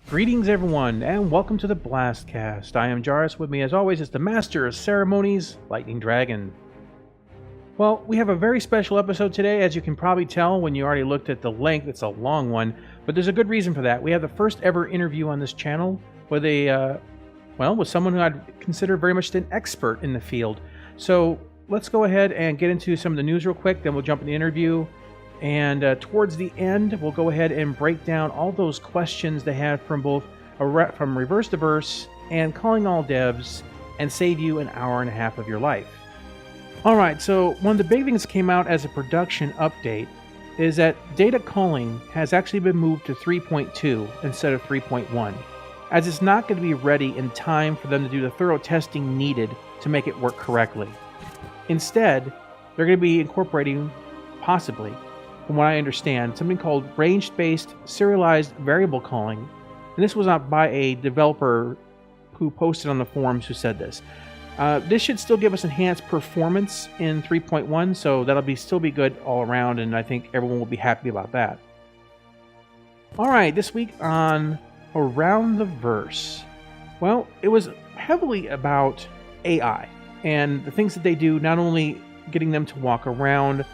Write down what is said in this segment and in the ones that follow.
Greetings everyone, and welcome to the BlastCast. I am Jarvis. With me as always is the Master of Ceremonies, Lightning Dragon. Well, we have a very special episode today, as you can probably tell when you already looked at the length. It's a long one, but there's a good reason for that. We have the first ever interview on this channel with with someone who I'd consider very much an expert in the field. So let's go ahead and get into some of the news real quick, then we'll jump in the interview. And towards the end, we'll go ahead and break down all those questions they had from both from Reverse to Verse and Calling All Devs, and save you an hour and a half of your life. Alright, so one of the big things that came out as a production update is that data calling has actually been moved to 3.2 instead of 3.1, as it's not going to be ready in time for them to do the thorough testing needed to make it work correctly. Instead, they're going to be incorporating, possibly, from what I understand, something called range-based serialized variable calling. And this was out by a developer who posted on the forums who said this. This should still give us enhanced performance in 3.1, so that'll still be good all around, and I think everyone will be happy about that. Alright, this week on Around the Verse. Well, it was heavily about AI, and the things that they do, not only getting them to walk around,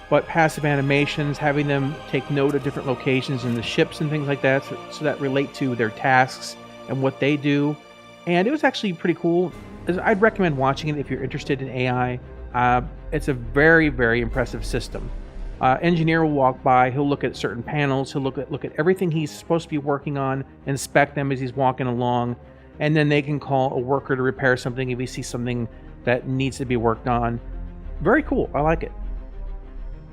but passive animations, having them take note of different locations in the ships and things like that, so that relate to their tasks and what they do. And it was actually pretty cool. I'd recommend watching it if you're interested in AI. It's a very, very impressive system. Engineer will walk by, he'll look at certain panels, he'll look at everything he's supposed to be working on, inspect them as he's walking along, and then they can call a worker to repair something if he sees something that needs to be worked on. Very cool, I like it.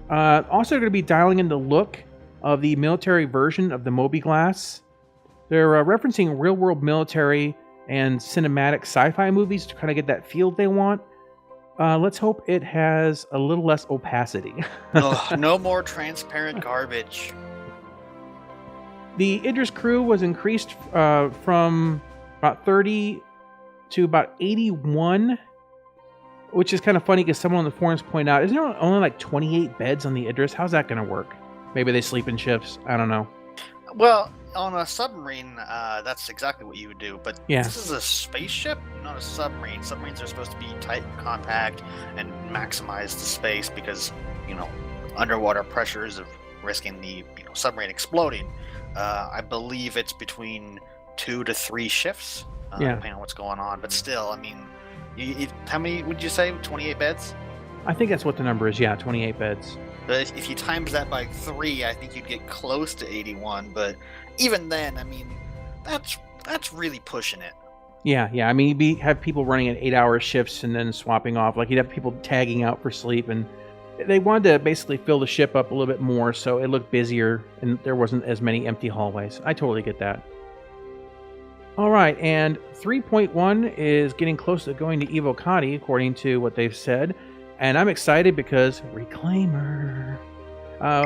Also going to be dialing in the look of the military version of the Moby Glass. They're referencing real-world military and cinematic sci-fi movies to kind of get that feel they want. Let's hope it has a little less opacity. No more transparent garbage. The Idris crew was increased from about 30 to about 81. Which is kind of funny because someone on the forums point out, isn't there only like 28 beds on the Idris? How's that going to work? Maybe they sleep in shifts. I don't know. Well, on a submarine, that's exactly what you would do. But yeah. This is a spaceship, not a submarine. Submarines are supposed to be tight and compact and maximize the space because, underwater pressures of risking the submarine exploding. I believe it's between 2 to 3 shifts, depending on what's going on. But still, I mean... how many would you say? 28 beds? I think that's what the number is, yeah, 28 beds. But if you times that by 3, I think you'd get close to 81. But even then, I mean, that's really pushing it. Yeah. I mean, you'd have people running at 8-hour shifts and then swapping off. Like, you'd have people tagging out for sleep. And they wanted to basically fill the ship up a little bit more so it looked busier and there wasn't as many empty hallways. I totally get that. Alright, and 3.1 is getting close to going to Evocati, according to what they've said. And I'm excited because Reclaimer.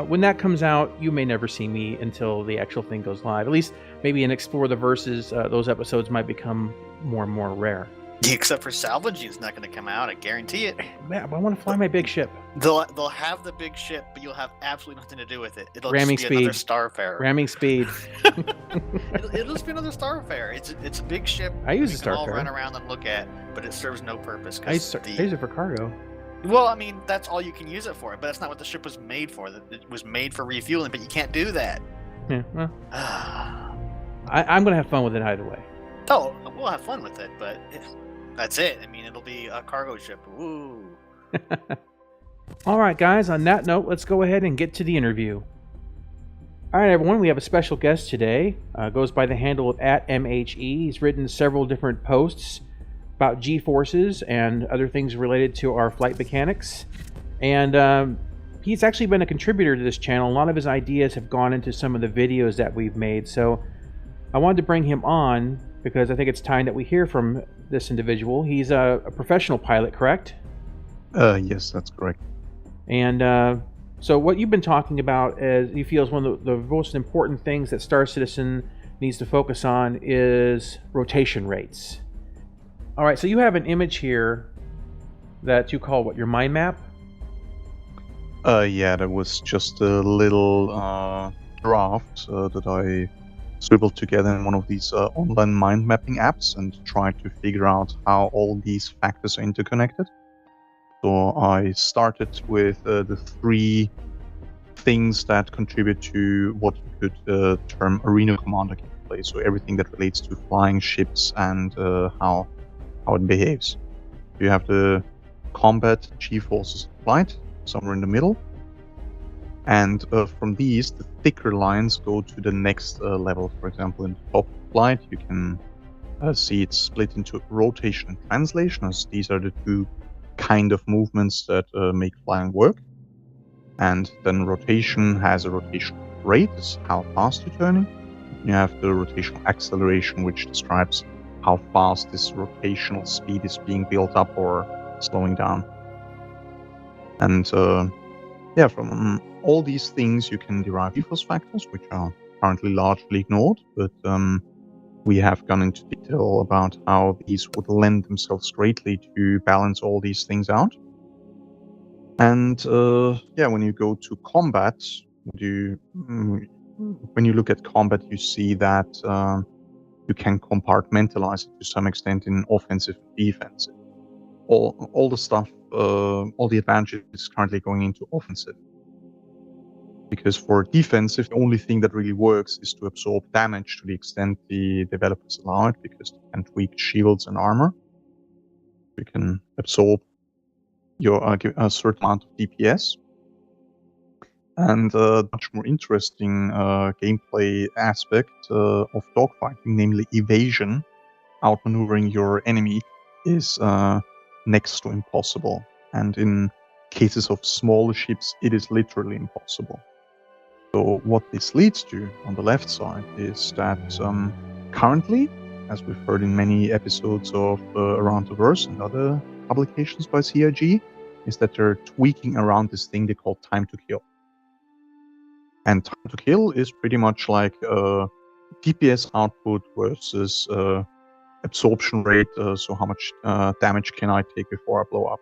When that comes out, you may never see me until the actual thing goes live. At least maybe in Explore the Verses, those episodes might become more and more rare. Except for salvaging, it's not going to come out. I guarantee it. Yeah, but I want to fly my big ship. They'll have the big ship, but you'll have absolutely nothing to do with it. It'll Ramming just be another Starfarer. Ramming speed. It'll just be another Starfarer. It's a big ship. I use a Starfarer. All run around and look at, but it serves no purpose. I use it for cargo. Well, I mean, that's all you can use it for, but that's not what the ship was made for. It was made for refueling, but you can't do that. Yeah, well, I'm going to have fun with it either way. Oh, we'll have fun with it, but that's it. I mean, it'll be a cargo ship. Woo. All right, guys, on that note, let's go ahead and get to the interview. All right, everyone, we have a special guest today. Goes by the handle of @MHE. He's written several different posts about G-forces and other things related to our flight mechanics. And he's actually been a contributor to this channel. A lot of his ideas have gone into some of the videos that we've made. So I wanted to bring him on because I think it's time that we hear from this individual. He's a professional pilot, correct? Yes, that's correct. And So what you've been talking about, as you feel, is one of the most important things that Star Citizen needs to focus on is rotation rates. All right, so you have an image here that you call what, your mind map? Yeah, that was just a little draft that I scribbled together in one of these online mind mapping apps and tried to figure out how all these factors are interconnected. So I started with the three things that contribute to what you could term arena commander gameplay. So everything that relates to flying ships and how it behaves. You have the combat G-forces flight somewhere in the middle. And from these, the thicker lines go to the next level. For example, in the top flight, you can see it's split into rotation and translation, as these are the two kind of movements that make flying work. And then rotation has a rotation rate, is how fast you're turning. You have the rotational acceleration, which describes how fast this rotational speed is being built up or slowing down. And yeah, from all these things you can derive ethos factors, which are currently largely ignored, but we have gone into detail about how these would lend themselves greatly to balance all these things out. And yeah, when you go to combat, when you look at combat, you see that you can compartmentalize it to some extent in offensive and defensive. All the stuff, all the advantages is currently going into offensive. Because for defensive, the only thing that really works is to absorb damage to the extent the developers allow it, because they can tweak shields and armor. You can absorb a certain amount of DPS. And a much more interesting gameplay aspect of dogfighting, namely evasion, outmaneuvering your enemy, is next to impossible. And in cases of smaller ships, it is literally impossible. So what this leads to on the left side is that currently, as we've heard in many episodes of Around the Verse and other publications by CIG, is that they're tweaking around this thing they call time to kill. And time to kill is pretty much like DPS output versus absorption rate, so how much damage can I take before I blow up.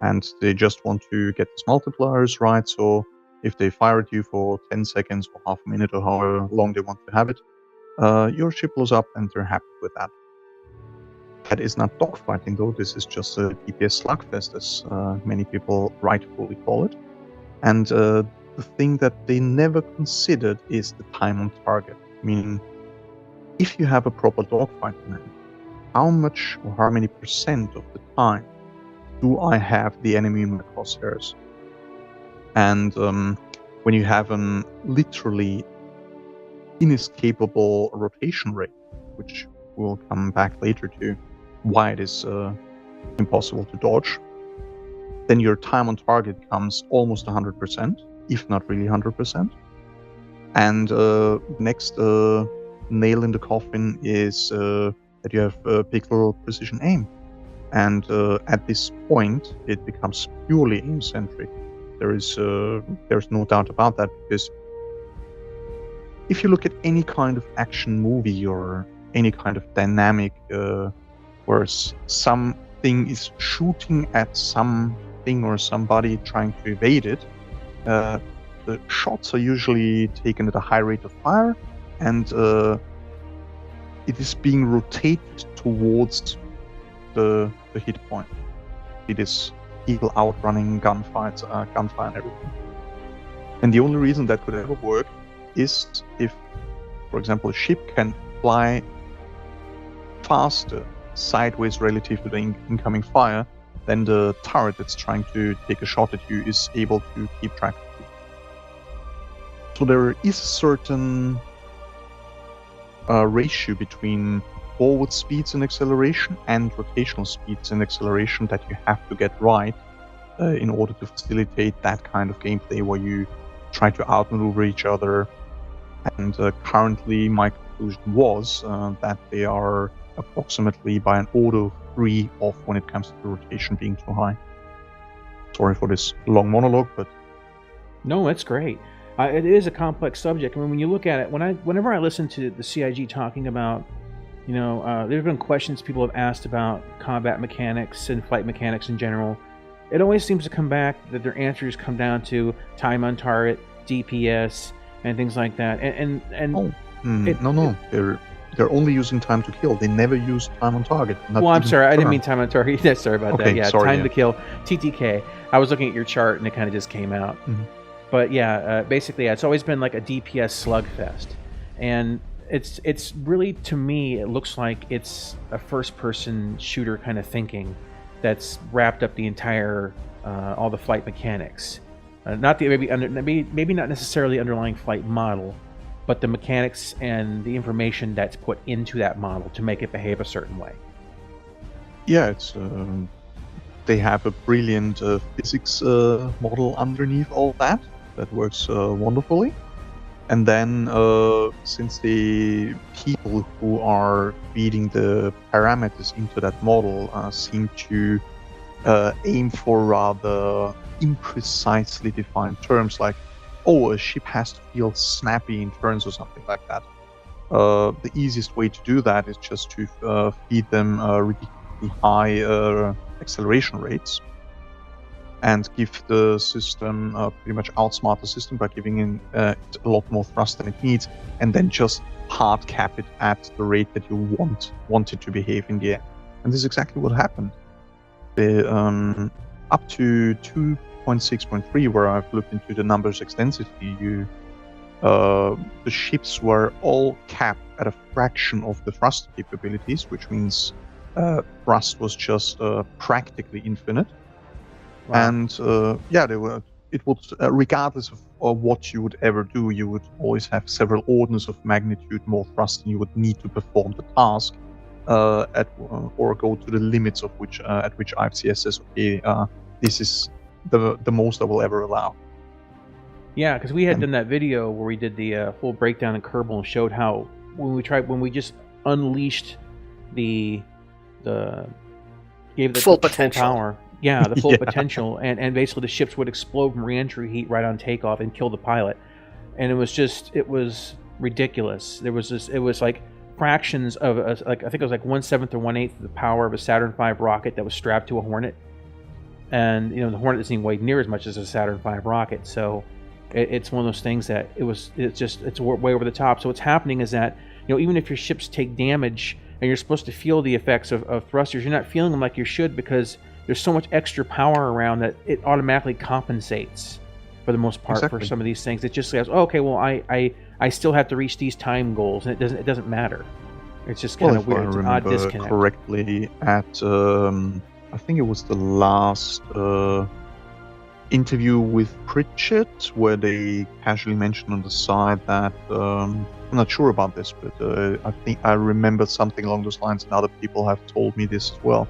And they just want to get these multipliers right, so if they fire at you for 10 seconds or half a minute or however long they want to have it, your ship blows up and they're happy with that. That is not dogfighting though, this is just a DPS slugfest, as many people rightfully call it. And the thing that they never considered is the time on target, meaning if you have a proper dogfight plan, how much or how many percent of the time do I have the enemy in my crosshairs? And when you have an literally inescapable rotation rate, which we'll come back later to why it is impossible to dodge, then your time on target becomes almost 100%, if not really 100%. And next nail in the coffin is that you have pixel precision aim. And at this point, it becomes purely aim-centric. There's no doubt about that, because if you look at any kind of action movie or any kind of dynamic where something is shooting at something or somebody trying to evade it, the shots are usually taken at a high rate of fire, and it is being rotated towards the hit point. It is people outrunning gunfire and everything. And the only reason that could ever work is if, for example, a ship can fly faster sideways relative to the incoming fire than the turret that's trying to take a shot at you is able to keep track of you. So there is a certain ratio between forward speeds and acceleration and rotational speeds and acceleration that you have to get right in order to facilitate that kind of gameplay where you try to outmaneuver each other. And currently my conclusion was that they are approximately by an order of 3 off when it comes to rotation being too high. Sorry for this long monologue, but No, that's great. It is a complex subject. I mean, when you look at it, whenever I listen to the CIG talking about, there have been questions people have asked about combat mechanics and flight mechanics in general. It always seems to come back that their answers come down to time on target, DPS, and things like that. No. They're only using time to kill. They never use time on target. Well, I'm sorry, I didn't mean time on target. Yeah, sorry about that. Yeah, sorry, time to kill, TTK. I was looking at your chart and it kind of just came out. Mm-hmm. But yeah, basically, it's always been like a DPS slugfest, and it's really, to me, it looks like it's a first-person shooter kind of thinking that's wrapped up the entire all the flight mechanics, not the maybe not necessarily underlying flight model, but the mechanics and the information that's put into that model to make it behave a certain way. Yeah, it's they have a brilliant physics model underneath all that works wonderfully. And then since the people who are feeding the parameters into that model seem to aim for rather imprecisely defined terms like, a ship has to feel snappy in turns or something like that. The easiest way to do that is just to feed them ridiculously high acceleration rates and give the system pretty much outsmart the system by giving it a lot more thrust than it needs, and then just hard cap it at the rate that you want it to behave in the end. And this is exactly what happened. Up to 2.6.3, where I've looked into the numbers extensively, the ships were all capped at a fraction of the thrust capabilities, which means thrust was just practically infinite. Wow. And they were. It would, regardless of what you would ever do, you would always have several orders of magnitude more thrust than you would need to perform the task, or go to the limits of which at which IFCS says, okay, this is the most I will ever allow. Yeah, because we had done that video where we did the full breakdown in Kerbal and showed how when we just unleashed gave the full potential power. Yeah, the full potential, and basically the ships would explode from re-entry heat right on takeoff and kill the pilot, and it was ridiculous. It was like fractions of I think it was like 1/7 or 1/8 of the power of a Saturn V rocket that was strapped to a Hornet, and the Hornet doesn't even weigh near as much as a Saturn V rocket. So it's one of those things that it's way over the top. So what's happening is that even if your ships take damage and you're supposed to feel the effects of thrusters, you're not feeling them like you should because there's so much extra power around that it automatically compensates for the most part for some of these things. It just says, okay, well, I still have to reach these time goals, and it doesn't matter. It's just kind of weird. It's an odd disconnect. Correctly, at I think it was the last interview with Pritchett, where they casually mentioned on the side that I'm not sure about this, but I think I remember something along those lines, and other people have told me this as well,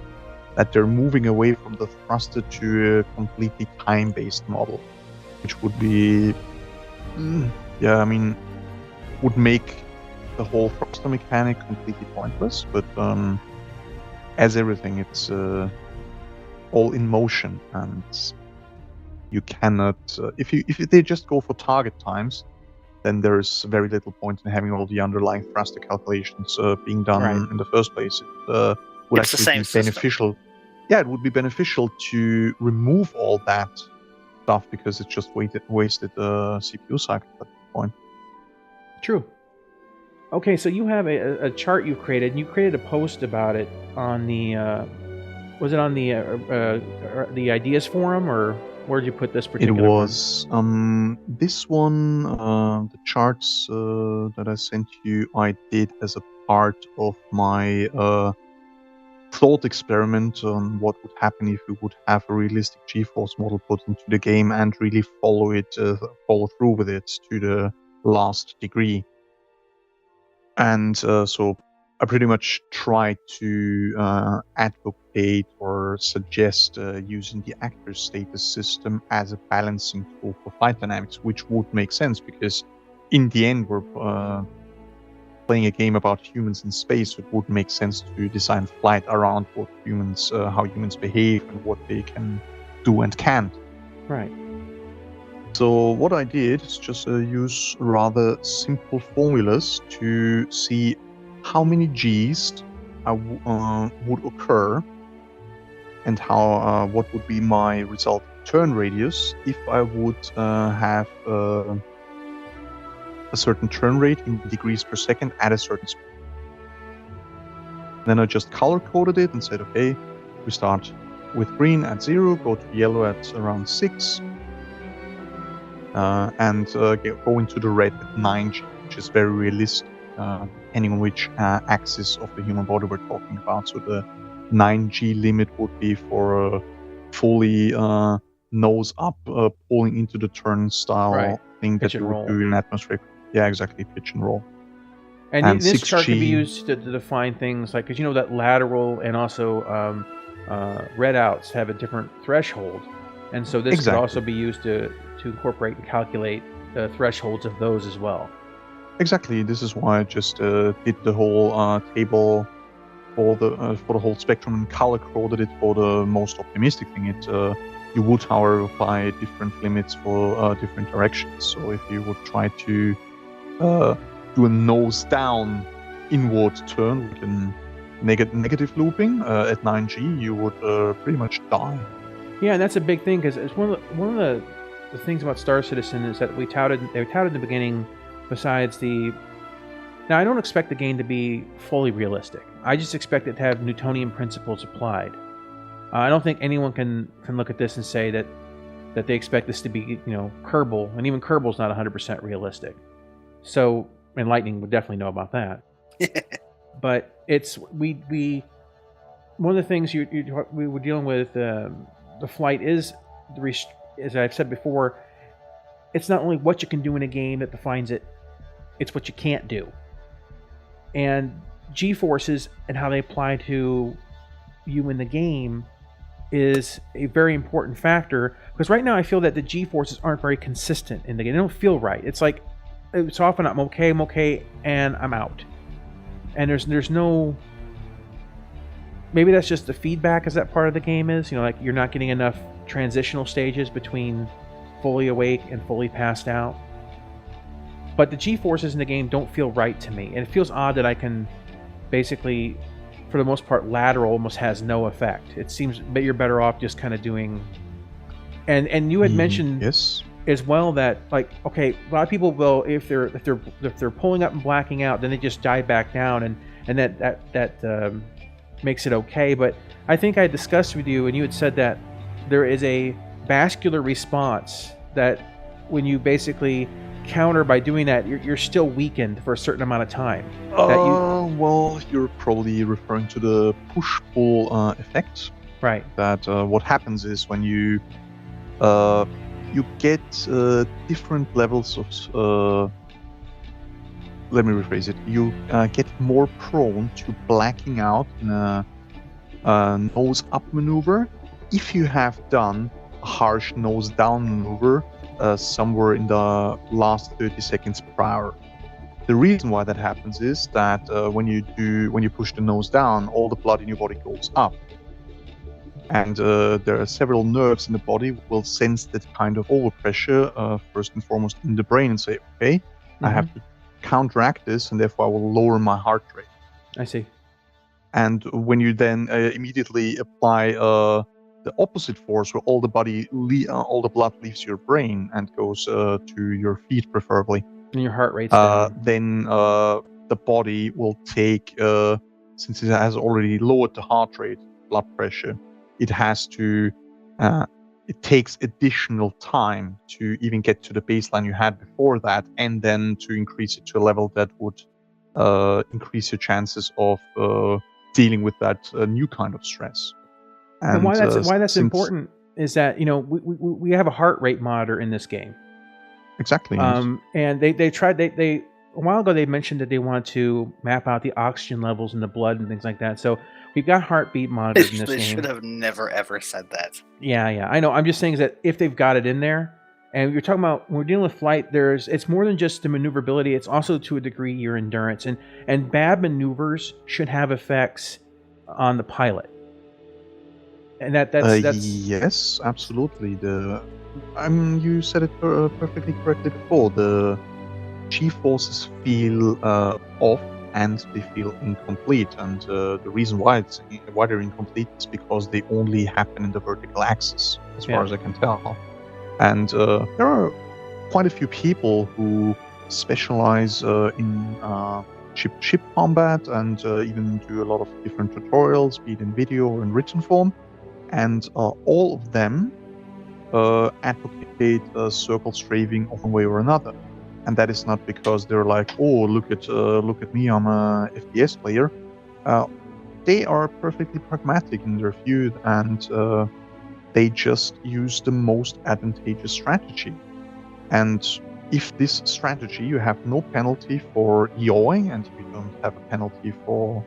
that they're moving away from the thruster to a completely time-based model, which would be, would make the whole thruster mechanic completely pointless. But as everything, it's all in motion, and you cannot. If they just go for target times, then there's very little point in having all the underlying thruster calculations being done in the first place. Would it's actually be beneficial. Yeah, it would be beneficial to remove all that stuff because it's just wasted CPU cycle at that point. True. Okay, so you have a chart you've created, and you created a post about it on the was it on the ideas forum, or where did you put this particular? It was this one. The charts that I sent you, I did as a part of my thought experiment on what would happen if we would have a realistic GeForce model put into the game and really follow through with it to the last degree. And so I pretty much tried to advocate or suggest using the actor status system as a balancing tool for flight dynamics, which would make sense because in the end we're playing a game about humans in space. So it would make sense to design flight around what how humans behave and what they can do and can't. Right. So what I did is just use rather simple formulas to see how many Gs would occur and how what would be my result turn radius if I would have a certain turn rate in degrees per second at a certain speed. Then I just color coded it and said, okay, we start with green at 0, go to yellow at around 6, and go into the red at 9G, which is very realistic, depending on which axis of the human body we're talking about. So the 9G limit would be for a fully nose up, pulling into the turnstile thing pitch that you would do in atmospheric. Yeah, exactly, pitch and roll. And this chart can be used to define things like, because you know that lateral and also red outs have a different threshold, and so this could also be used to incorporate and calculate the thresholds of those as well. Exactly. This is why I just did the whole table for the whole spectrum and color coded it for the most optimistic thing. You would, however, apply different limits for different directions. So if you would try to do a nose down inward turn with a negative looping at 9G, you would pretty much die. Yeah, and that's a big thing, because it's one of the things about Star Citizen is that they touted in the beginning. Besides now I don't expect the game to be fully realistic. I just expect it to have Newtonian principles applied. I don't think anyone can look at this and say that they expect this to be, Kerbal, and even Kerbal's not 100% realistic. So, and Lightning would definitely know about that. But it's we one of the things we were dealing with the flight is as I've said before, it's not only what you can do in a game that defines it, it's what you can't do. And G-forces and how they apply to you in the game is a very important factor, because right now I feel that the G-forces aren't very consistent in the game. They don't feel right. It's like, it's often I'm okay, and I'm out. And there's no... Maybe that's just the feedback as that part of the game is. Like you're not getting enough transitional stages between fully awake and fully passed out. But the G-forces in the game don't feel right to me. And it feels odd that I can basically, for the most part, lateral almost has no effect. It seems that you're better off just kind of doing... And you had mentioned as well that, like, okay, a lot of people will, if they're pulling up and blacking out, then they just dive back down, and that makes it okay. But I think I discussed with you, and you had said that there is a vascular response that when you basically counter by doing that, you're still weakened for a certain amount of time. Well, you're probably referring to the push-pull effect. Right. That what happens is when you get different levels of... let me rephrase it. You get more prone to blacking out in a nose-up maneuver if you have done a harsh nose-down maneuver somewhere in the last 30 seconds prior. The reason why that happens is that when you push the nose down, all the blood in your body goes up, and there are several nerves in the body will sense that kind of overpressure first and foremost in the brain and say, okay, I have to counteract this, and therefore I will lower my heart rate. I see. And when you then immediately apply the opposite force, where all the blood leaves your brain and goes to your feet, preferably, and your heart rate's down, then the body will take, since it has already lowered the heart rate, blood pressure, it takes additional time to even get to the baseline you had before that, and then to increase it to a level that would increase your chances of dealing with that new kind of stress. And why that's important is that we have a heart rate monitor in this game. Exactly. And they tried a while ago they mentioned that they wanted to map out the oxygen levels in the blood and things like that. So we've got heartbeat monitors in this game. They should have never ever said that. Yeah, I know. I'm just saying that if they've got it in there, and you're talking about when we're dealing with flight, it's more than just the maneuverability. It's also to a degree your endurance, and bad maneuvers should have effects on the pilot. And that's yes, absolutely. You said it perfectly correctly before. The G-forces feel off and they feel incomplete, and the reason why they're incomplete is because they only happen in the vertical axis, as far as I can tell. And there are quite a few people who specialize in ship-to-ship combat and even do a lot of different tutorials, be it in video or in written form, and all of them advocate circle strafing of one way or another. And that is not because they're like, oh, look at me, I'm a FPS player. They are perfectly pragmatic in their view, and they just use the most advantageous strategy. And if this strategy, you have no penalty for yawing, and you don't have a penalty for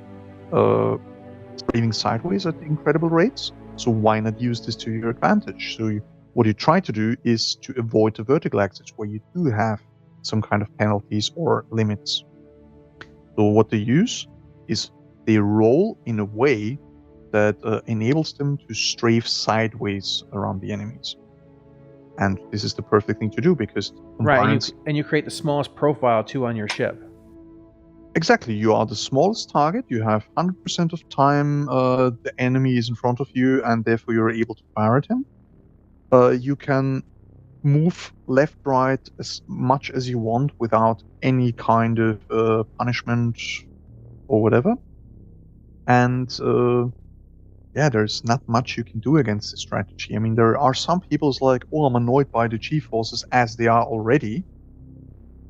strafing sideways at incredible rates, so why not use this to your advantage? So what you try to do is to avoid the vertical axis, where you do have some kind of penalties or limits. So what they use is they roll in a way that enables them to strafe sideways around the enemies. And this is the perfect thing to do because right, and you create the smallest profile too on your ship. Exactly, you are the smallest target. You have 100% of time the enemy is in front of you, and therefore you're able to fire at him. You can move left, right as much as you want without any kind of punishment or whatever. And yeah, there's not much you can do against this strategy. I mean, there are some people who's like, oh, I'm annoyed by the G-forces as they are already.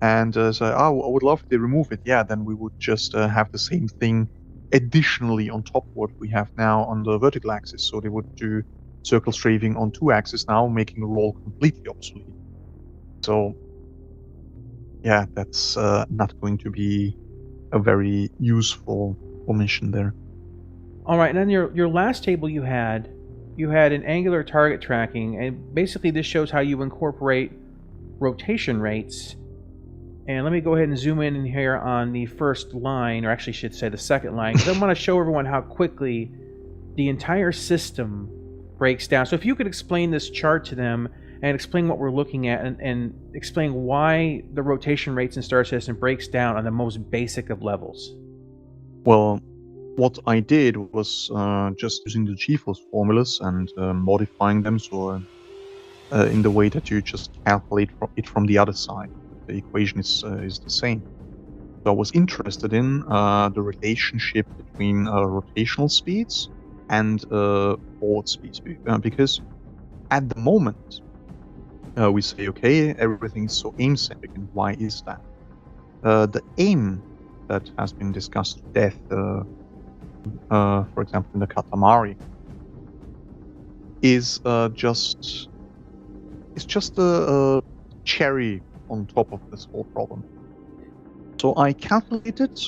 And say, oh, I would love if they remove it. Yeah, then we would just have the same thing additionally on top of what we have now on the vertical axis. So they would do circle strafing on 2 axes now, making the roll completely obsolete. So, yeah, that's not going to be a very useful omission there. All right, and then your last table you had an angular target tracking, and basically this shows how you incorporate rotation rates. And let me go ahead and zoom in here on the first line, or actually I should say the second line, because I want to show everyone how quickly the entire system breaks down. So if you could explain this chart to them and explain what we're looking at, and explain why the rotation rates in Star Citizen breaks down on the most basic of levels. Well, what I did was just using the G-force formulas and modifying them so in the way that you just calculate it from the other side. The equation is the same. So I was interested in the relationship between rotational speeds and forward speeds, because at the moment we say, okay, everything is so aim-centric, and why is that? The aim that has been discussed to death, for example, in the Katamari, is just a cherry on top of this whole problem. So I calculated,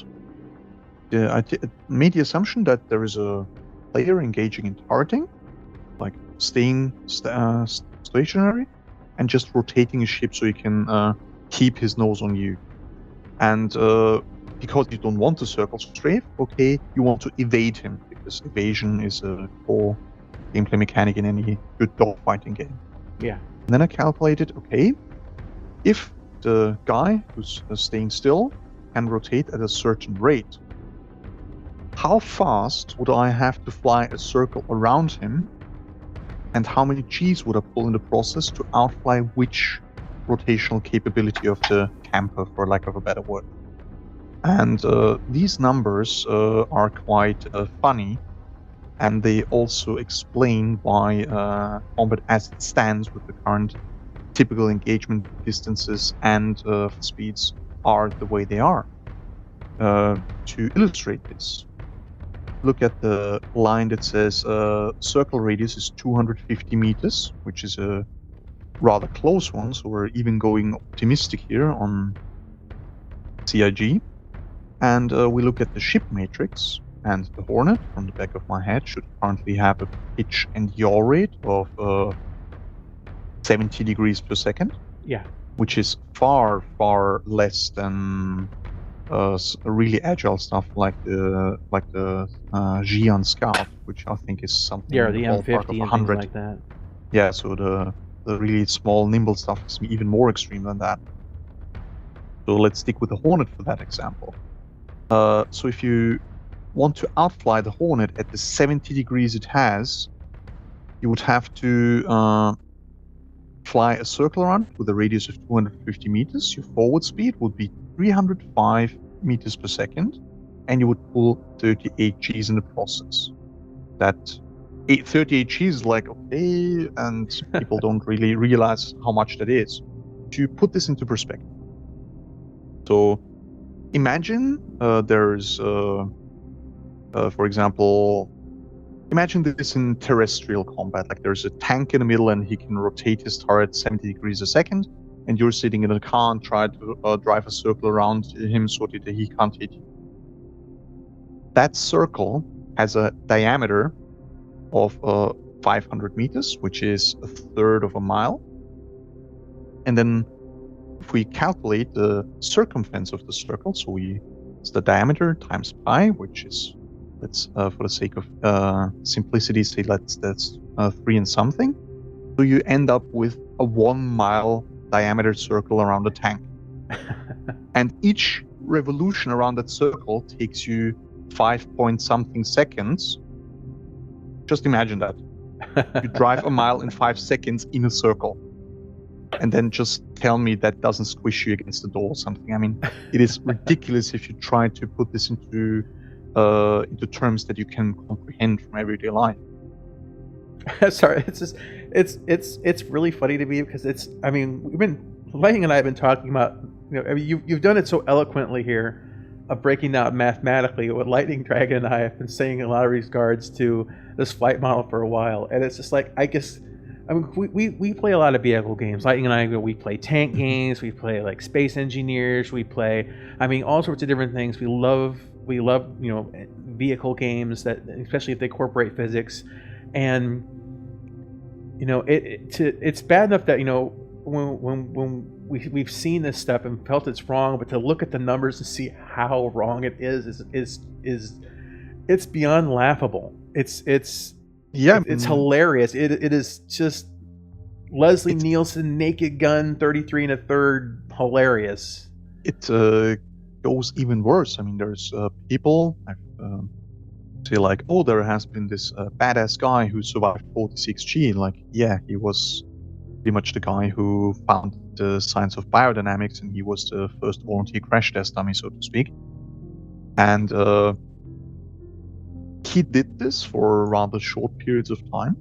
I made the assumption that there is a player engaging in targeting, like staying stationary, and just rotating his ship so he can keep his nose on you. And because you don't want to circle strafe, okay, you want to evade him, because evasion is a core gameplay mechanic in any good dogfighting game. Yeah. And then I calculated, okay, if the guy who's staying still can rotate at a certain rate, how fast would I have to fly a circle around him, and how many Gs would I pull in the process to outfly which rotational capability of the camper, for lack of a better word? And these numbers are quite funny, and they also explain why combat as it stands with the current typical engagement distances and speeds are the way they are. To illustrate this, look at the line that says circle radius is 250 meters, which is a rather close one, so we're even going optimistic here on CIG. And we look at the ship matrix, and the Hornet, from the back of my head, should currently have a pitch and yaw rate of 70 degrees per second. Yeah. Which is far, far less than really agile stuff like the Xi'an Scout, which I think is something the M50 of 100. and things like that. Yeah, so the the really small, nimble stuff is even more extreme than that. So let's stick with the Hornet for that example. So if you want to outfly the Hornet at the 70 degrees it has, you would have to fly a circle around with a radius of 250 meters. Your forward speed would be 305 meters per second, and you would pull 38 Gs in the process. That 38 Gs is like, okay, and people don't really realize how much that is. To put this into perspective. So imagine there's, for example, imagine this in terrestrial combat. Like there's a tank in the middle and he can rotate his turret 70 degrees a second, and you're sitting in a car and try to drive a circle around him so that he can't hit you. That circle has a diameter of 500 meters, which is a third of a mile. And then if we calculate the circumference of the circle, so it's the diameter times pi, which is, let's for the sake of simplicity say that's 3 and something. So you end up with a 1 mile diameter circle around the tank. And each revolution around that circle takes you 5 point something seconds. Just imagine that. You drive a mile in 5 seconds in a circle. And then just tell me that doesn't squish you against the door or something. I mean, it is ridiculous if you try to put this into terms that you can comprehend from everyday life. Sorry, it's really funny to me because Lightning and I have been talking about, you've done it so eloquently here of breaking down mathematically what Lightning Dragon and I have been saying in a lot of regards to this flight model for a while, and it's just like, we play a lot of vehicle games. Lightning and I, we play tank games, we play like Space Engineers, we play, all sorts of different things. We love vehicle games that, especially if they incorporate physics, and it's bad enough that when we've seen this stuff and felt it's wrong, but to look at the numbers and see how wrong it is it's beyond laughable. It's hilarious. It is just Leslie Nielsen Naked Gun 33 1/3 hilarious. It goes even worse. There's people say like, oh, there has been this badass guy who survived 46G. Like, yeah, he was pretty much the guy who found the science of biodynamics, and he was the first volunteer crash test dummy, so to speak. And he did this for rather short periods of time,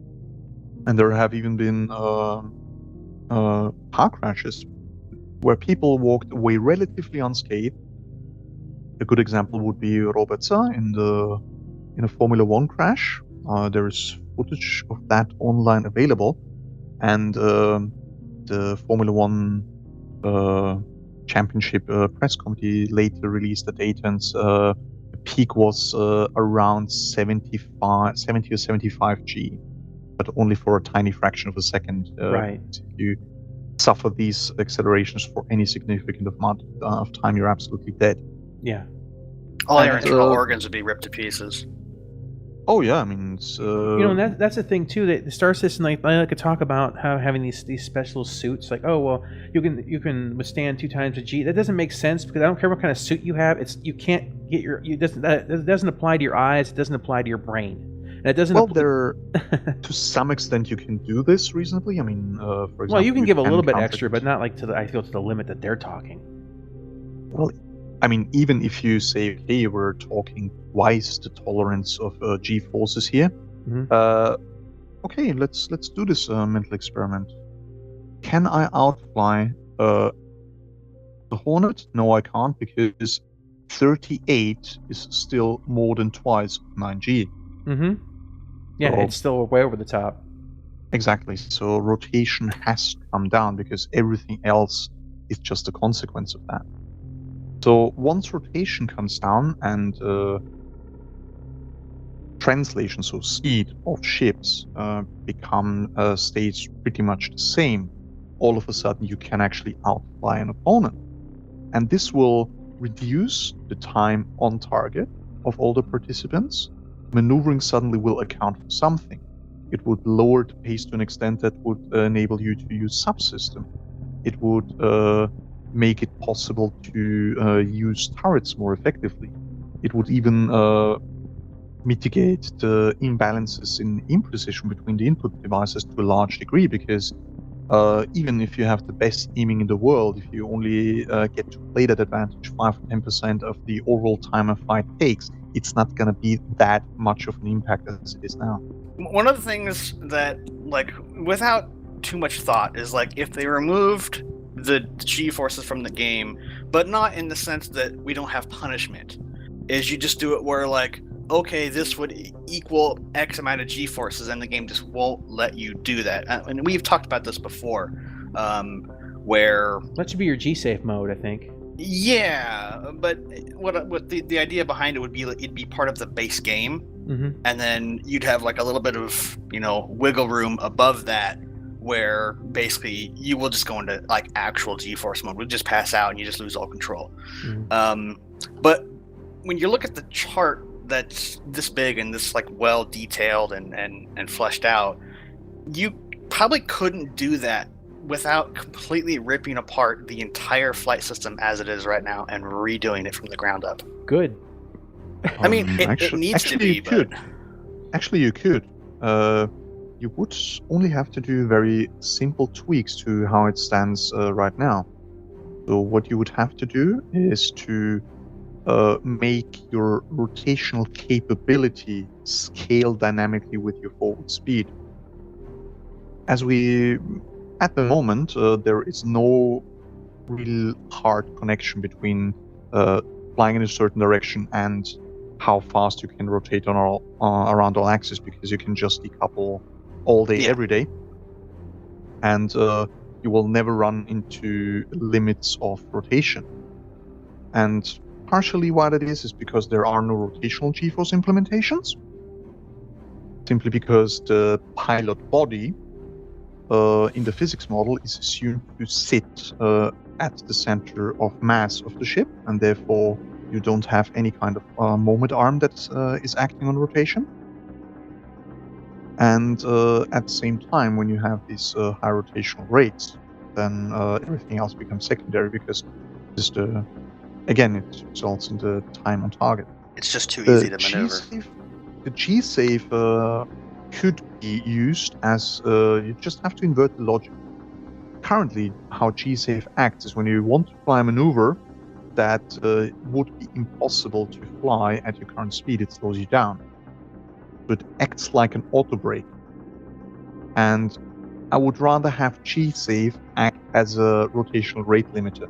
and there have even been car crashes where people walked away relatively unscathed. A good example would be Robertsa in a Formula One crash. There is footage of that online available, and the Formula One championship press committee later released the data, and the peak was around 70 or 75 G, but only for a tiny fraction of a second. Right. If you suffer these accelerations for any significant amount of time, you're absolutely dead. Yeah. All your internal organs would be ripped to pieces. Oh yeah, it's and that's the thing too. That the Star System, like to talk about how having these special suits, like, oh well, you can withstand 2 times a G. That doesn't make sense because I don't care what kind of suit you have. You can't get it doesn't apply to your eyes. It doesn't apply to your brain. And it doesn't. Well, to some extent you can do this reasonably. For example, well, you can give a little bit extra, but not like to the limit that they're talking. Well, even if you say, hey, we're talking twice the tolerance of G forces here, okay, let's do this mental experiment. Can I outfly the Hornet? No, I can't, because 38 is still more than twice 9G. Mm-hmm. Yeah, so, it's still way over the top. Exactly. So rotation has to come down because everything else is just a consequence of that. So once rotation comes down and translation, so speed of ships stays pretty much the same, all of a sudden you can actually outfly an opponent. And this will reduce the time on target of all the participants. Maneuvering suddenly will account for something. It would lower the pace to an extent that would enable you to use subsystem. It would make it possible to use turrets more effectively. It would even mitigate the imbalances in imprecision between the input devices to a large degree, because even if you have the best aiming in the world, if you only get to play that advantage 5 or 10% of the overall time a fight takes, it's not going to be that much of an impact as it is now. One of the things that, like, without too much thought, is like if they removed the G-forces from the game, but not in the sense that we don't have punishment, is you just do it where, like, okay, this would equal X amount of G-forces, and the game just won't let you do that. And we've talked about this before, where... That should be your G-safe mode, I think. Yeah, but what the idea behind it would be, it'd be part of the base game, Mm-hmm. and then you'd have like a little bit of, wiggle room above that, where basically you will just go into like actual G-force mode. We'll just pass out and you just lose all control. Mm-hmm. But when you look at the chart that's this big and this like well detailed and fleshed out, you probably couldn't do that without completely ripping apart the entire flight system as it is right now and redoing it from the ground up. Good. I mean, it needs to be, but... Actually, you could. You would only have to do very simple tweaks to how it stands right now. So what you would have to do is to make your rotational capability scale dynamically with your forward speed. At the moment, there is no real hard connection between flying in a certain direction and how fast you can rotate around all axes, because you can just decouple all day, every day, and you will never run into limits of rotation. And partially why that is because there are no rotational G-force implementations, simply because the pilot body in the physics model is assumed to sit at the center of mass of the ship, and therefore you don't have any kind of moment arm that is acting on rotation. And at the same time, when you have these high rotational rates, then everything else becomes secondary, because again, it results in the time on target. It's just too easy to maneuver. The G-safe could be used as you just have to invert the logic. Currently, how G-safe acts is when you want to fly a maneuver that would be impossible to fly at your current speed, it slows you down. So it acts like an auto brake. And I would rather have G-safe act as a rotational rate limiter,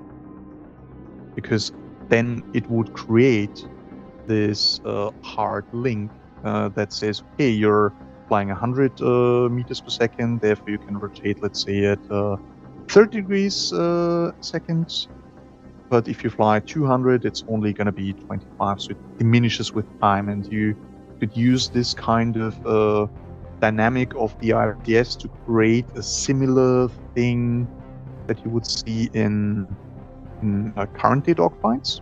because then it would create this hard link that says, okay, you're flying 100 meters per second, therefore you can rotate, let's say, at 30 degrees seconds. But if you fly 200, it's only going to be 25, so it diminishes with time, and you could use this kind of dynamic of the IRDS to create a similar thing that you would see in current day dogfights.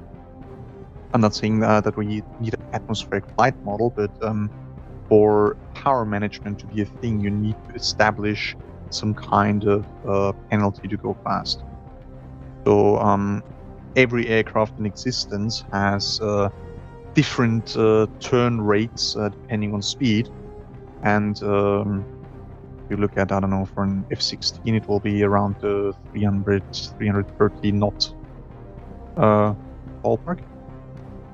I'm not saying that we need an atmospheric flight model, but for power management to be a thing, you need to establish some kind of penalty to go fast. So every aircraft in existence has different turn rates depending on speed, and if you look at, I don't know, for an F-16 it will be around the 330 knot ballpark,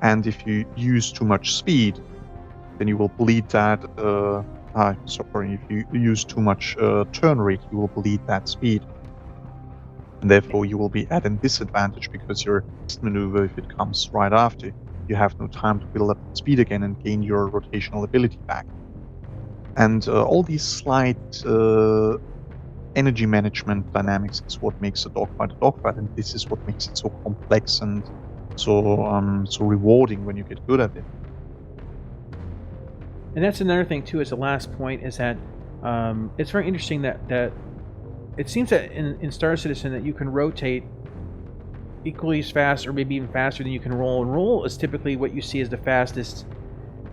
and if you use too much speed, then you will bleed that if you use too much turn rate, you will bleed that speed. And therefore you will be at a disadvantage, because your next maneuver, if it comes right after, you have no time to build up speed again and gain your rotational ability back. And all these slight energy management dynamics is what makes a dogfight, and this is what makes it so complex and so rewarding when you get good at it. And that's another thing too, as the last point, is that it's very interesting that it seems that in Star Citizen that you can rotate equally as fast, or maybe even faster than you can roll. And roll is typically what you see as the fastest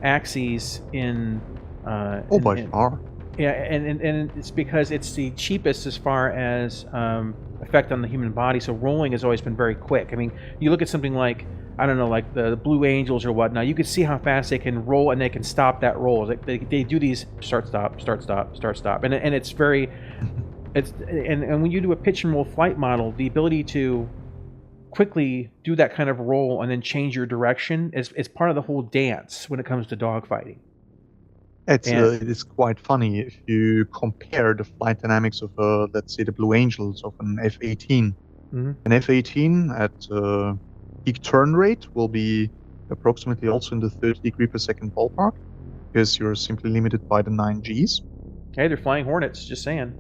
axes in by far. Yeah, and it's because it's the cheapest as far as effect on the human body. So rolling has always been very quick. I mean, you look at something like, I don't know, like the Blue Angels or whatnot. You can see how fast they can roll, and they can stop that roll. They do these start stop, and it's very, and when you do a pitch and roll flight model, the ability to quickly do that kind of roll and then change your direction is part of the whole dance when it comes to dogfighting. It is quite funny if you compare the flight dynamics of, let's say, the Blue Angels of an F-18. Mm-hmm. An F-18 at peak turn rate will be approximately also in the 30 degree per second ballpark, because you're simply limited by the 9Gs. Hey, they're flying Hornets, just saying.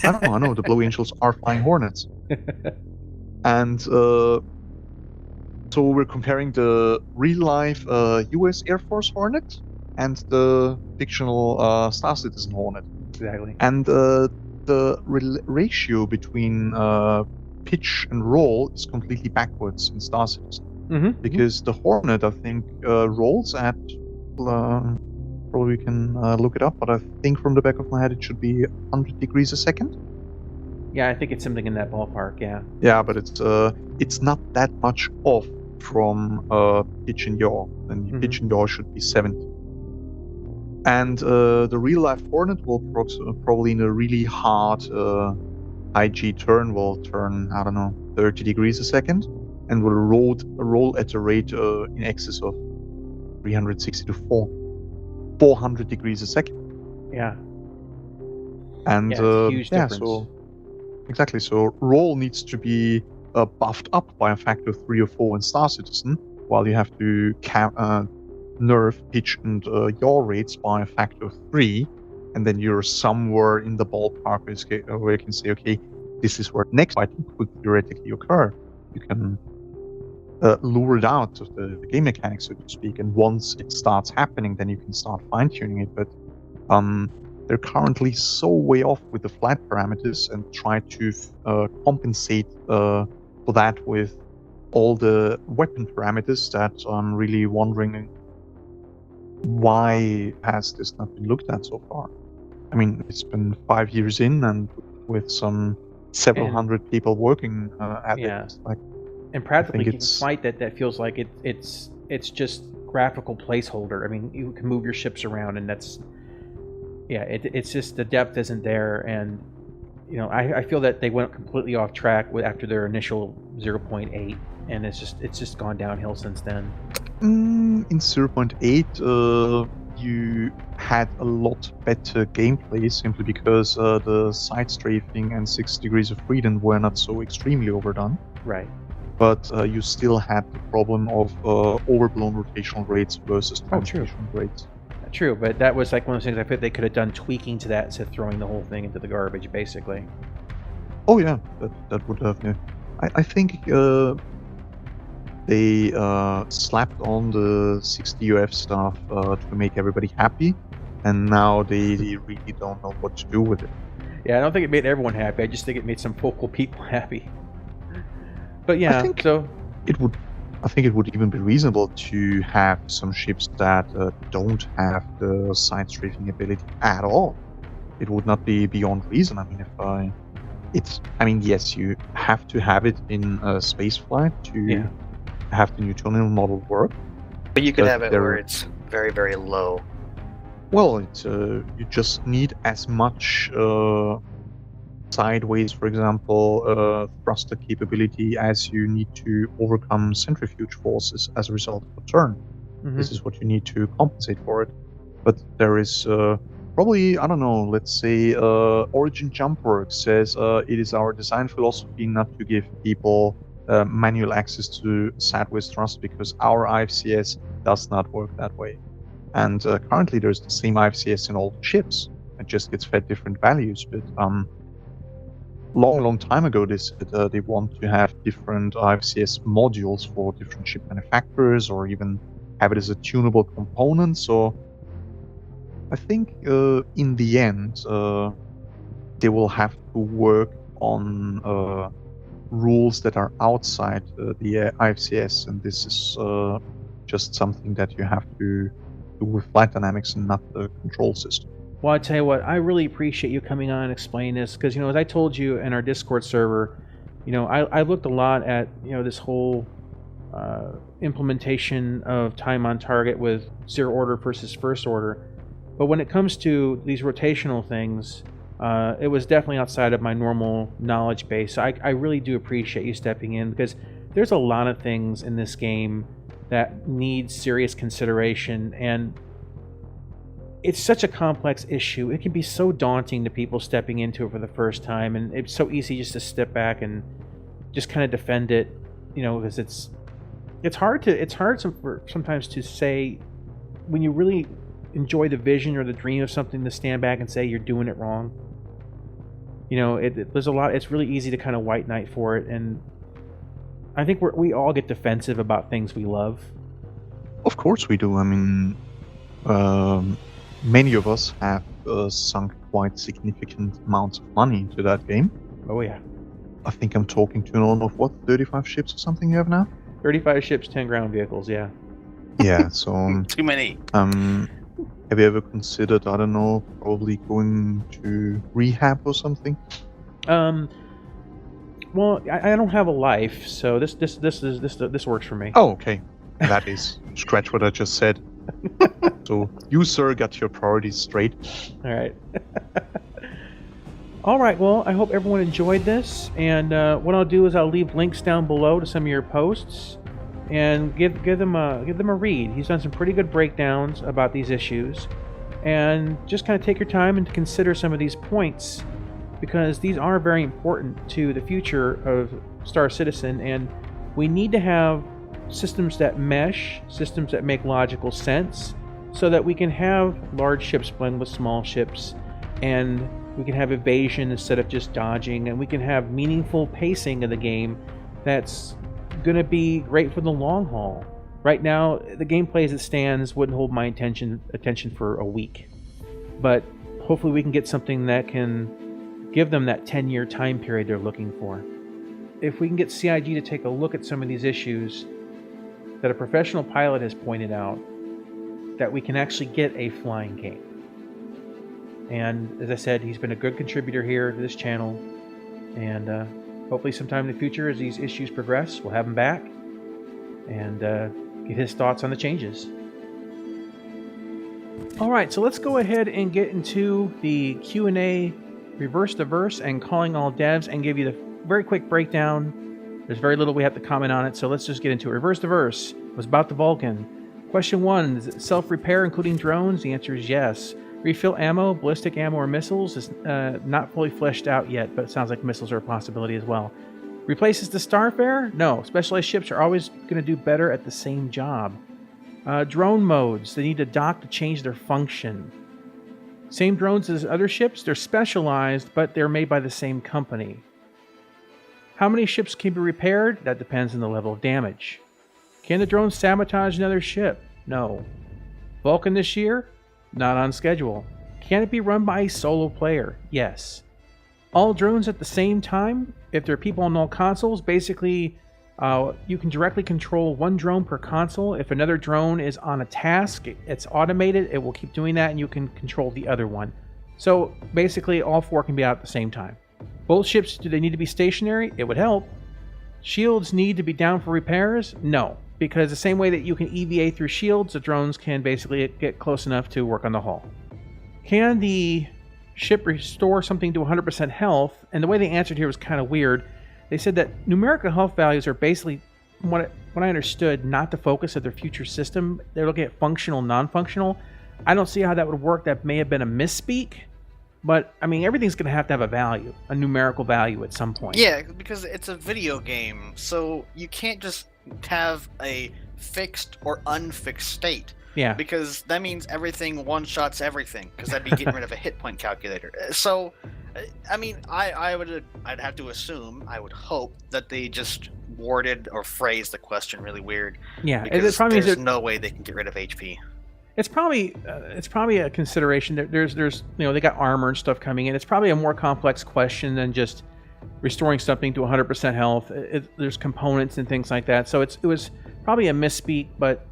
I know, the Blue Angels are flying Hornets. And so we're comparing the real-life US Air Force Hornet and the fictional Star Citizen Hornet. Exactly. And the ratio between pitch and roll is completely backwards in Star Citizen. Mm-hmm. Because the Hornet, I think, rolls at, probably we can look it up, but I think from the back of my head it should be 100 degrees a second. Yeah, I think it's something in that ballpark, yeah. Yeah, but it's not that much off from pitch and yaw. And pitch and yaw should be 70. And the real-life Hornet will probably in a really hard high G turn will turn, I don't know, 30 degrees a second, and will roll at a rate in excess of 360 to 400 degrees a second. Yeah. And it's a huge difference. So exactly. So roll needs to be buffed up by a factor of 3 or 4 in Star Citizen, while you have to nerf pitch and yaw rates by a factor of 3, and then you're somewhere in the ballpark where you can say, okay, this is where next fighting could theoretically occur. You can lure it out of the game mechanics, so to speak, and once it starts happening, then you can start fine-tuning it. But they're currently so way off with the flight parameters, and try to compensate for that with all the weapon parameters that I'm really wondering why has this not been looked at so far. I mean, it's been 5 years in, and with several hundred people working at it. Like, and practically you can fight that feels like it's just graphical placeholder. I mean, you can move your ships around, and that's it's just the depth isn't there. And I feel that they went completely off track after their initial 0.8, and it's just gone downhill since then. In 0.8, you had a lot better gameplay simply because the side strafing and 6 degrees of freedom were not so extremely overdone. Right. But you still had the problem of overblown rotational rates versus translation rates. True, but that was like one of those things I feel they could have done tweaking to that instead of throwing the whole thing into the garbage, basically. Oh yeah, that would have. Yeah. I think they slapped on the 60 UF stuff to make everybody happy, and now they really don't know what to do with it. Yeah, I don't think it made everyone happy. I just think it made some vocal people happy. But yeah, I think it would even be reasonable to have some ships that don't have the side strafing ability at all. It would not be beyond reason. I mean, yes, you have to have it in space flight to have the Newtonian model work. But you could have it where it's very, very low. Well, you just need as much sideways, for example, thruster capability as you need to overcome centrifuge forces as a result of a turn. Mm-hmm. This is what you need to compensate for it. But there is probably, I don't know, let's say Origin Jumpworks says it is our design philosophy not to give people manual access to sideways thrust because our IFCS does not work that way. And currently there's the same IFCS in all the ships. It just gets fed different values. But long time ago they said they want to have different IFCS modules for different ship manufacturers, or even have it as a tunable component. So I think in the end they will have to work on rules that are outside the IFCS, and this is just something that you have to do with flight dynamics and not the control system. Well, I tell you what, I really appreciate you coming on and explaining this because, as I told you in our Discord server, I looked a lot at, this whole implementation of time on target with zero order versus first order. But when it comes to these rotational things, it was definitely outside of my normal knowledge base. So I really do appreciate you stepping in because there's a lot of things in this game that need serious consideration, and it's such a complex issue. It can be so daunting to people stepping into it for the first time, and it's so easy just to step back and just kind of defend it, because it's hard sometimes to say when you really enjoy the vision or the dream of something to stand back and say you're doing it wrong. There's a lot. It's really easy to kind of white knight for it, and I think we all get defensive about things we love. Of course we do. I mean, many of us have sunk quite significant amounts of money into that game. Oh yeah. I think I'm talking to an of 35 ships or something you have now? 35 ships, 10 ground vehicles, yeah. Yeah, so... Too many. Have you ever considered, I don't know, probably going to rehab or something? Well, I don't have a life, so this works for me. Oh, okay. That is scratch what I just said. So you, sir, got your priorities straight. All right. All right. Well, I hope everyone enjoyed this, and what I'll do is I'll leave links down below to some of your posts, and give them a read. He's done some pretty good breakdowns about these issues, and just kind of take your time and consider some of these points, because these are very important to the future of Star Citizen, and we need to have systems that mesh, systems that make logical sense, so that we can have large ships blend with small ships, and we can have evasion instead of just dodging, and we can have meaningful pacing of the game that's going to be great for the long haul. Right now, the gameplay as it stands wouldn't hold my attention for a week, but hopefully we can get something that can give them that 10-year time period they're looking for. If we can get CIG to take a look at some of these issues that a professional pilot has pointed out, that we can actually get a flying game. And as I said, he's been a good contributor here to this channel, and hopefully sometime in the future as these issues progress, we'll have him back and get his thoughts on the changes. Alright, so let's go ahead and get into the Q&A, reverse the verse, and calling all devs, and give you the very quick breakdown. There's very little we have to comment on it, so let's just get into it. Reverse the verse was about the Vulcan. Question 1, is it self-repair including drones? The answer is yes. Refill ammo, ballistic ammo, or missiles is not fully fleshed out yet, but it sounds like missiles are a possibility as well. Replaces the Starfare? No. Specialized ships are always going to do better at the same job. Drone modes, they need to dock to change their function. Same drones as other ships, they're specialized, but they're made by the same company. How many ships can be repaired? That depends on the level of damage. Can the drone sabotage another ship? No. Vulcan this year? Not on schedule. Can it be run by a solo player? Yes. All drones at the same time? If there are people on all consoles, basically you can directly control one drone per console. If another drone is on a task, it's automated, it will keep doing that, and you can control the other one. So basically all four can be out at the same time. Both ships, do they need to be stationary? It would help. Shields need to be down for repairs? No. Because the same way that you can EVA through shields, the drones can basically get close enough to work on the hull. Can the ship restore something to 100% health? And the way they answered here was kind of weird. They said that numerical health values are basically, what I understood, not the focus of their future system. They're looking at functional, non-functional. I don't see how that would work. That may have been a misspeak. But, I mean, everything's going to have a value, a numerical value at some point. Yeah, because it's a video game, so you can't just have a fixed or unfixed state. Yeah. Because that means everything one-shots everything, because that'd be getting rid of a hit point calculator. So, I mean, I'd have to assume, I would hope, that they just worded or phrased the question really weird. Yeah, because there's no way they can get rid of HP. It's probably a consideration. There's they got armor and stuff coming in. It's probably a more complex question than just restoring something to 100% health. There's components and things like that. So it was probably a misspeak, but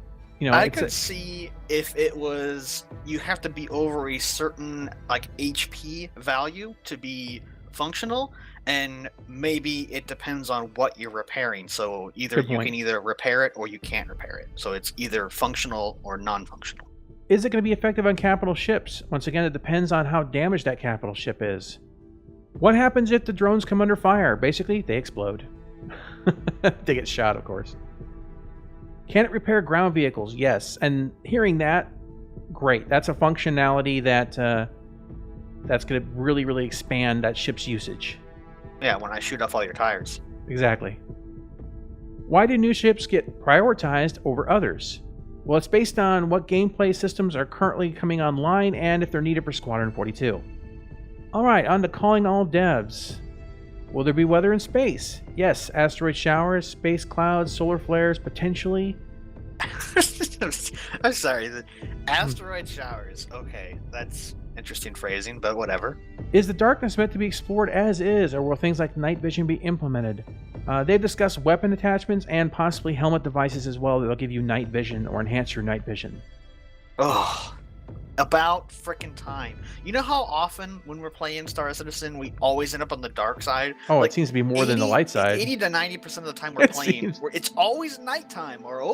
I could see if it was you have to be over a certain like HP value to be functional, and maybe it depends on what you're repairing. So either you can either repair it or you can't repair it. So it's either functional or non-functional. Is it going to be effective on capital ships? Once again, it depends on how damaged that capital ship is. What happens if the drones come under fire? Basically, they explode. They get shot, of course. Can it repair ground vehicles? Yes. And hearing that, great. That's a functionality that's going to really, really expand that ship's usage. Yeah, when I shoot off all your tires. Exactly. Why do new ships get prioritized over others? Well, it's based on what gameplay systems are currently coming online and if they're needed for Squadron 42. Alright, on to calling all devs. Will there be weather in space? Yes, asteroid showers, space clouds, solar flares, potentially. I'm sorry, the asteroid showers. Okay, that's interesting phrasing, but whatever. Is the darkness meant to be explored as is, or will things like night vision be implemented? They've discussed weapon attachments and possibly helmet devices as well that'll give you night vision or enhance your night vision. Oh, about frickin' time. You know how often when we're playing Star Citizen, we always end up on the dark side? Oh, like, it seems to be more than the light side. 80 to 90% of the time we're playing, it's always nighttime, or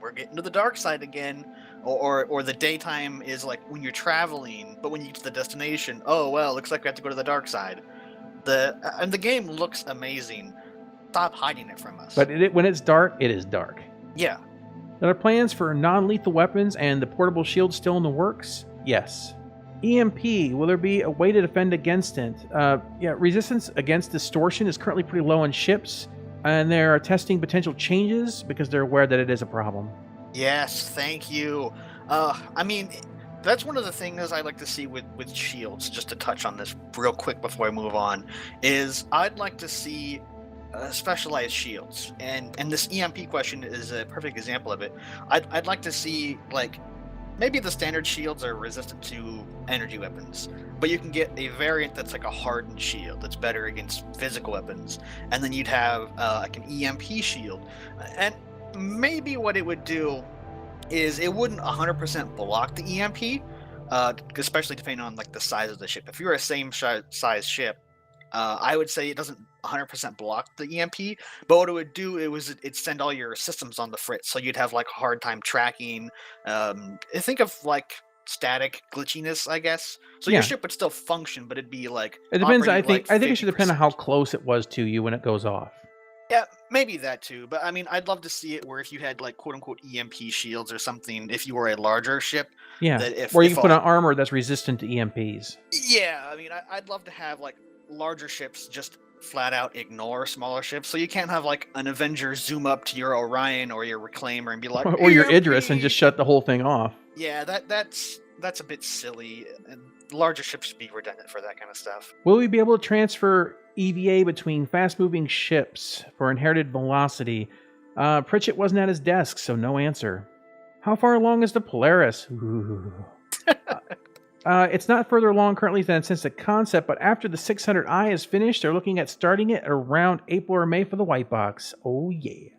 we're getting to the dark side again. Or the daytime is like when you're traveling, but when you get to the destination, oh well, looks like we have to go to the dark side. And the game looks amazing. Stop hiding it from us. But when it's dark, it is dark. Yeah. Are there plans for non-lethal weapons and the portable shield still in the works? Yes. EMP, will there be a way to defend against it? Yeah, resistance against distortion is currently pretty low on ships, and they are testing potential changes because they're aware that it is a problem. Yes, thank you. I mean, that's one of the things I like to see with shields, just to touch on this real quick before I move on, is I'd like to see specialized shields. And this EMP question is a perfect example of it. I'd like to see, like, maybe the standard shields are resistant to energy weapons, but you can get a variant that's like a hardened shield that's better against physical weapons. And then you'd have like an EMP shield. And maybe what it would do is it wouldn't 100% block the EMP, especially depending on like the size of the ship. If you're a same size ship, I would say it doesn't 100% block the EMP, but what it would do it'd send all your systems on the fritz, so you'd have like a hard time tracking. Think of like static glitchiness, I guess. So your ship would still function, but it'd be like it depends. I think it should depend on how close it was to you when it goes off. Yeah, maybe that too. But I mean, I'd love to see it where if you had like quote unquote EMP shields or something, if you were a larger ship. Yeah, where you can put on armor that's resistant to EMPs. Yeah, I mean, I'd love to have like larger ships just flat out ignore smaller ships. So you can't have like an Avenger zoom up to your Orion or your Reclaimer and be like, or your Idris and just shut the whole thing off. Yeah, that's a bit silly. And larger ships should be redundant for that kind of stuff. Will we be able to transfer EVA between fast-moving ships for inherited velocity? Pritchett wasn't at his desk, so no answer. How far along is the Polaris? It's not further along currently than since the concept, but after the 600i is finished, they're looking at starting it around April or May for the white box. Oh yeah.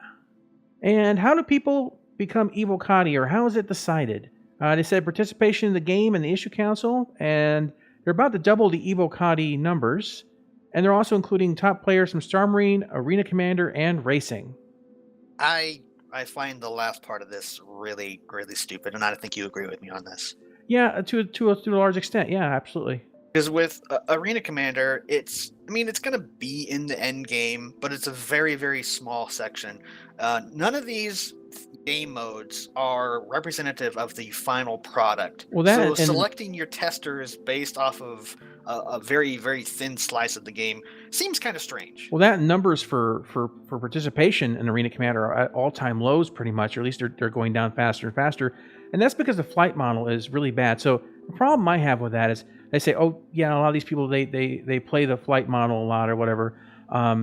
And how do people become Evocati, or how is it decided? They said participation in the game and the issue council, and they're about to double the Evocati numbers. And they're also including top players from Star Marine, Arena Commander, and Racing. I find the last part of this really, really stupid, and I think you agree with me on this. Yeah, to a large extent. Yeah, absolutely. Because with Arena Commander, it's going to be in the end game, but it's a very, very small section. None of these game modes are representative of the final product. So selecting your testers based off of a very, very thin slice of the game seems kind of strange. Well, that numbers for participation in Arena Commander are at all-time lows pretty much, or at least they're going down faster and faster. And that's because the flight model is really bad. So the problem I have with that is they say, oh, yeah, a lot of these people, they play the flight model a lot or whatever.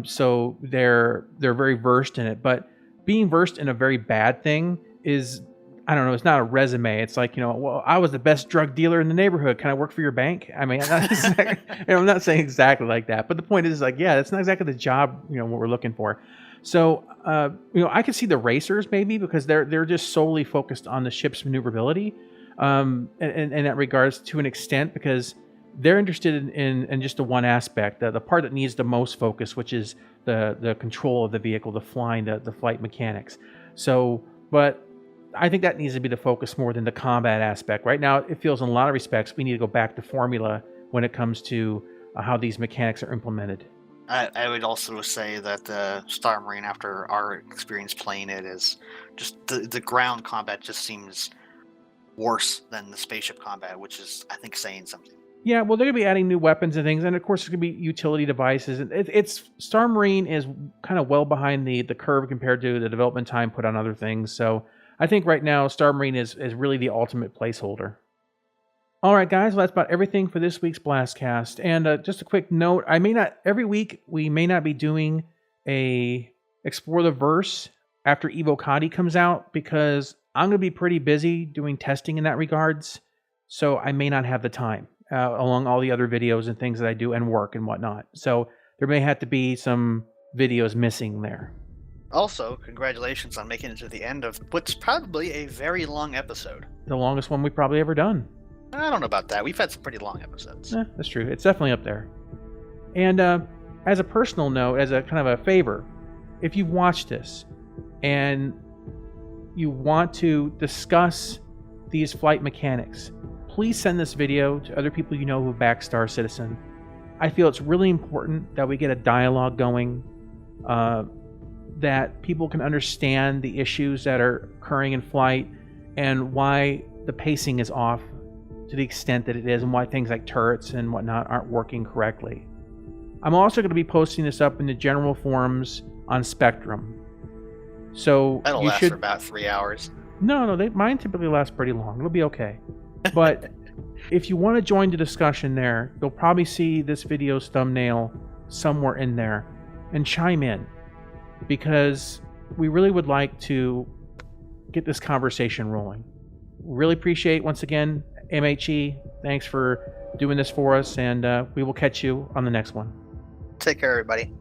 So they're very versed in it. But being versed in a very bad thing is I don't know, it's not a resume. It's like, well, I was the best drug dealer in the neighborhood. Can I work for your bank? I mean, I'm not saying exactly like that, but the point is like, yeah, that's not exactly the job, what we're looking for. So, I could see the racers maybe because they're just solely focused on the ship's maneuverability, in that regards to an extent, because they're interested in just the one aspect, the part that needs the most focus, which is the control of the vehicle, the flying, the flight mechanics. So, but I think that needs to be the focus more than the combat aspect. Right now, it feels in a lot of respects we need to go back to formula when it comes to how these mechanics are implemented. I would also say that the Star Marine, after our experience playing it, is just the ground combat just seems worse than the spaceship combat, which is, I think, saying something. Yeah, well, they're going to be adding new weapons and things, and of course, there's going to be utility devices. And it's Star Marine is kind of well behind the curve compared to the development time put on other things. So I think right now, Star Marine is really the ultimate placeholder. All right, guys, well, that's about everything for this week's BlastCast. And just a quick note, every week, we may not be doing a Explore the Verse after Evocati comes out, because I'm going to be pretty busy doing testing in that regards, so I may not have the time, along all the other videos and things that I do and work and whatnot. So there may have to be some videos missing there. Also, congratulations on making it to the end of what's probably a very long episode. The longest one we've probably ever done. I don't know about that. We've had some pretty long episodes. That's true. It's definitely up there. And as a personal note, as a kind of a favor, if you've watched this and you want to discuss these flight mechanics, please send this video to other people you know who back Star Citizen. I feel it's really important that we get a dialogue going, that people can understand the issues that are occurring in flight and why the pacing is off to the extent that it is, and why things like turrets and whatnot aren't working correctly. I'm also going to be posting this up in the general forums on Spectrum. So that'll you last should... for about 3 hours. No, mine typically last pretty long. It'll be okay. But if you want to join the discussion there, you'll probably see this video's thumbnail somewhere in there, and chime in, because we really would like to get this conversation rolling. Really appreciate, once again, MHE, thanks for doing this for us, and we will catch you on the next one. Take care, everybody.